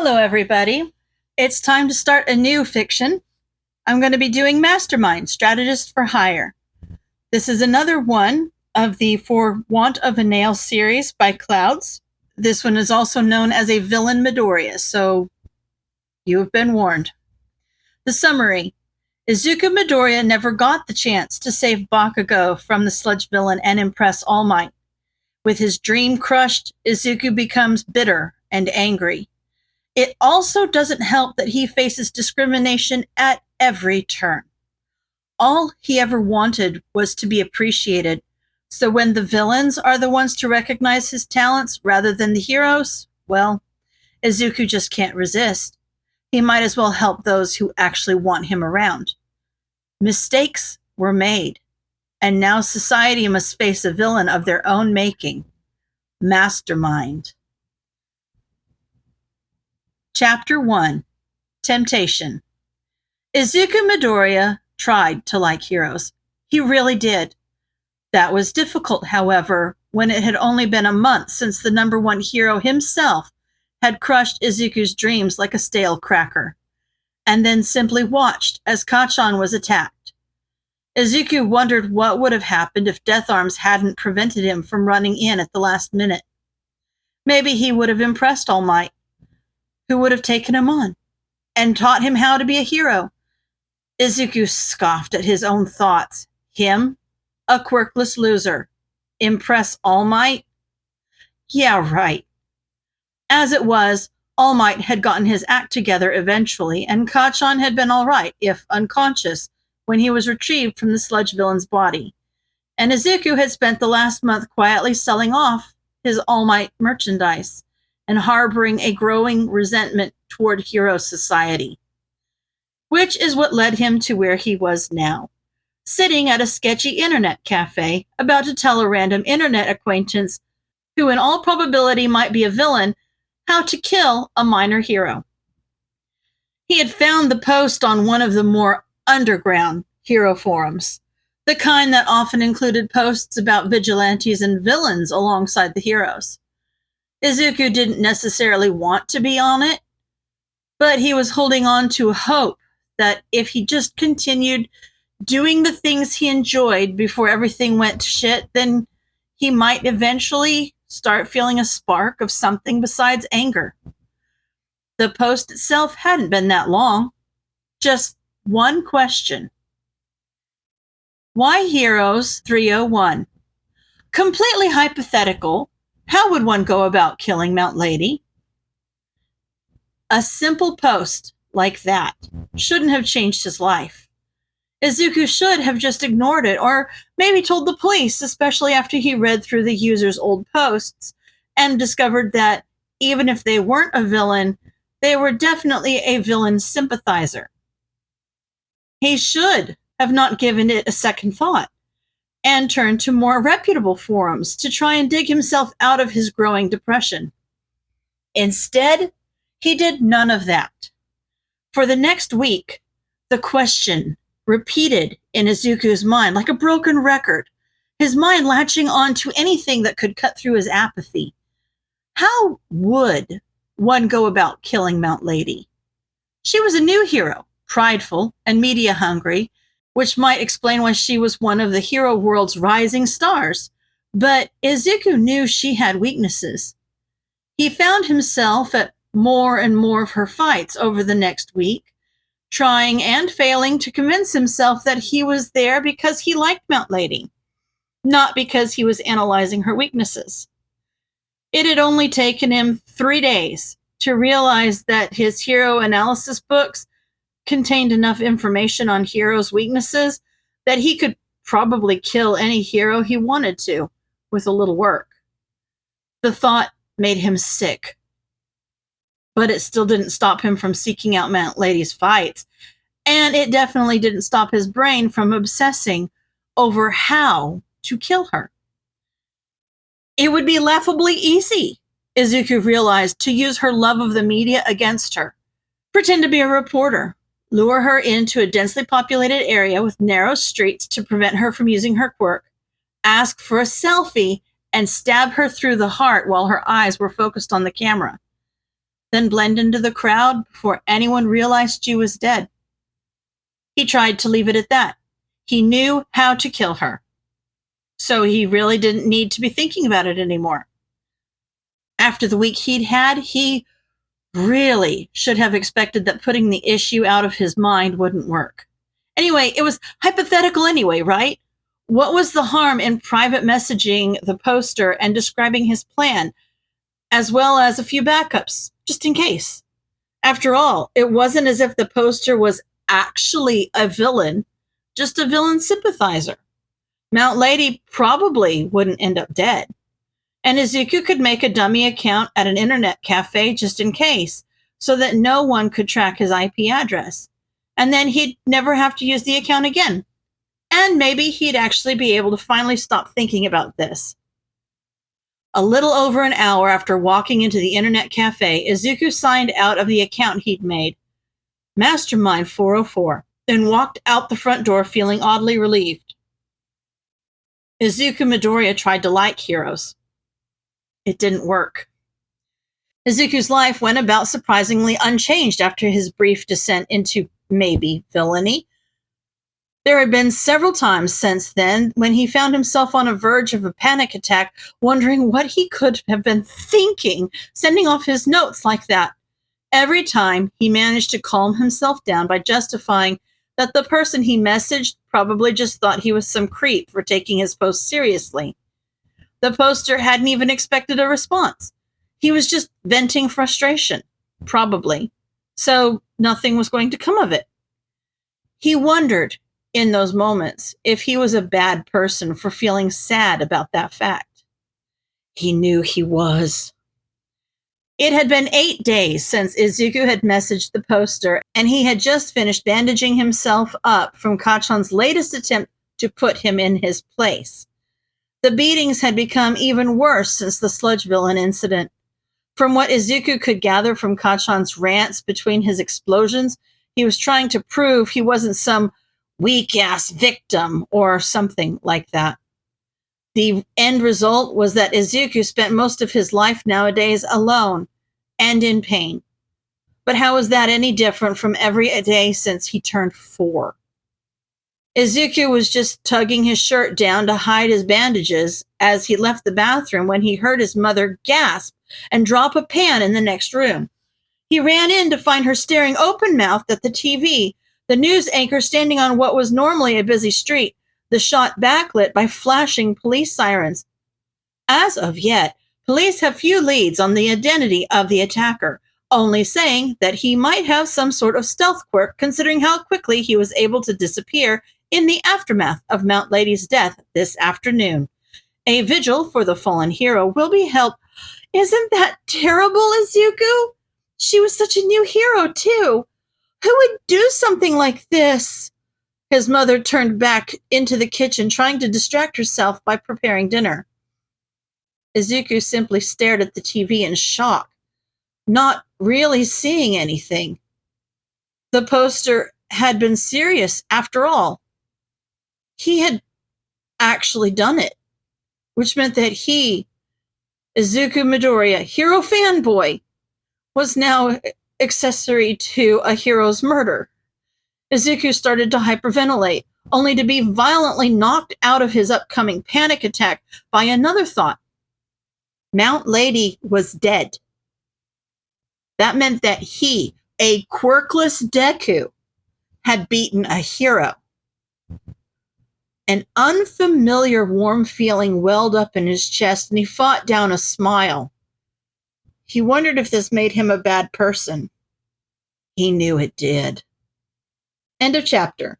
Hello, everybody. It's time to start a new fiction. I'm going to be doing Mastermind, Strategist for Hire. This is another one of the For Want of a Nail series by Clouds. This one is also known as a villain Midoriya, so you have been warned. The summary. Izuku Midoriya never got the chance to save Bakugo from the sludge villain and impress All Might. With his dream crushed, Izuku becomes bitter and angry. It also doesn't help that he faces discrimination at every turn. All he ever wanted was to be appreciated, so when the villains are the ones to recognize his talents rather than the heroes, well, Izuku just can't resist. He might as well help those who actually want him around. Mistakes were made, and now society must face a villain of their own making. Mastermind. Chapter 1. Temptation. Izuku Midoriya tried to like heroes. He really did. That was difficult, however, when it had only been a month since the #1 hero himself had crushed Izuku's dreams like a stale cracker, and then simply watched as Ch1 was attacked. Izuku wondered what would have happened if Death Arms hadn't prevented him from running in at the last minute. Maybe he would have impressed All Might, who would have taken him on and taught him how to be a hero. Izuku scoffed at his own thoughts. Him, a quirkless loser, impress All Might? Yeah, right. As it was, All Might had gotten his act together eventually, and Ch1 had been all right, if unconscious, when he was retrieved from the sludge villain's body. And Izuku had spent the last month quietly selling off his All Might merchandise and harboring a growing resentment toward hero society. Which is what led him to where he was now, sitting at a sketchy internet cafe, about to tell a random internet acquaintance, who in all probability might be a villain, how to kill a minor hero. He had found the post on one of the more underground hero forums, the kind that often included posts about vigilantes and villains alongside the heroes. Izuku didn't necessarily want to be on it, but he was holding on to hope that if he just continued doing the things he enjoyed before everything went to shit, then he might eventually start feeling a spark of something besides anger. The post itself hadn't been that long. Just one question. Why Heroes 301? Completely hypothetical. How would one go about killing Mount Lady? A simple post like that shouldn't have changed his life. Izuku should have just ignored it, or maybe told the police, especially after he read through the user's old posts and discovered that even if they weren't a villain, they were definitely a villain sympathizer. He should have not given it a second thought and turned to more reputable forums to try and dig himself out of his growing depression. Instead, he did none of that. For the next week, the question repeated in Izuku's mind like a broken record, his mind latching on to anything that could cut through his apathy. How would one go about killing Mount Lady? She was a new hero, prideful and media-hungry, which might explain why she was one of the hero world's rising stars. But Izuku knew she had weaknesses. He found himself at more and more of her fights over the next week, trying and failing to convince himself that he was there because he liked Mount Lady, not because he was analyzing her weaknesses. It had only taken him 3 days to realize that his hero analysis books contained enough information on heroes' weaknesses that he could probably kill any hero he wanted to with a little work. The thought made him sick, but it still didn't stop him from seeking out Mount Lady's fights, and it definitely didn't stop his brain from obsessing over how to kill her. It would be laughably easy, Izuku realized, to use her love of the media against her. Pretend to be a reporter, lure her into a densely populated area with narrow streets to prevent her from using her quirk, ask for a selfie, and stab her through the heart while her eyes were focused on the camera. then blend into the crowd before anyone realized she was dead. He tried to leave it at that. He knew how to kill her. So he really didn't need to be thinking about it anymore. After the week he'd had, he really should have expected that putting the issue out of his mind wouldn't work. Anyway, it was hypothetical anyway, right? What was the harm in private messaging the poster and describing his plan, as well as a few backups, just in case? After all, it wasn't as if the poster was actually a villain, just a villain sympathizer. Mount Lady probably wouldn't end up dead. And Izuku could make a dummy account at an internet cafe just in case, so that no one could track his IP address. And then he'd never have to use the account again. And maybe he'd actually be able to finally stop thinking about this. A little over an hour after walking into the internet cafe, Izuku signed out of the account he'd made, Mastermind 404, then walked out the front door feeling oddly relieved. Izuku Midoriya tried to like heroes. It didn't work. Izuku's life went about surprisingly unchanged after his brief descent into maybe villainy. There had been several times since then when he found himself on the verge of a panic attack, wondering what he could have been thinking, sending off his notes like that. Every time, he managed to calm himself down by justifying that the person he messaged probably just thought he was some creep for taking his post seriously. The poster hadn't even expected a response. He was just venting frustration, probably. So nothing was going to come of it. He wondered, in those moments, if he was a bad person for feeling sad about that fact. He knew he was. It had been 8 days since Izuku had messaged the poster, and he had just finished bandaging himself up from Ch1's latest attempt to put him in his place. The beatings had become even worse since the sludge villain incident. From what Izuku could gather from Ch1's rants between his explosions, he was trying to prove he wasn't some weak-ass victim or something like that. The end result was that Izuku spent most of his life nowadays alone and in pain. But how is that any different from every day since he turned 4? Izuku was just tugging his shirt down to hide his bandages as he left the bathroom when he heard his mother gasp and drop a pan in the next room. He ran in to find her staring open-mouthed at the TV, the news anchor standing on what was normally a busy street, the shot backlit by flashing police sirens. As of yet, police have few leads on the identity of the attacker, only saying that he might have some sort of stealth quirk considering how quickly he was able to disappear in the aftermath of Mount Lady's death this afternoon. A vigil for the fallen hero will be held. Isn't that terrible, Izuku? She was such a new hero, too. Who would do something like this? His mother turned back into the kitchen, trying to distract herself by preparing dinner. Izuku simply stared at the TV in shock, not really seeing anything. The poster had been serious after all. He had actually done it, which meant that he, Izuku Midoriya, hero fanboy, was now accessory to a hero's murder. Izuku started to hyperventilate, only to be violently knocked out of his upcoming panic attack by another thought. Mount Lady was dead. That meant that he, a quirkless Deku, had beaten a hero. An unfamiliar warm feeling welled up in his chest, and he fought down a smile. He wondered if this made him a bad person. He knew it did. End of chapter.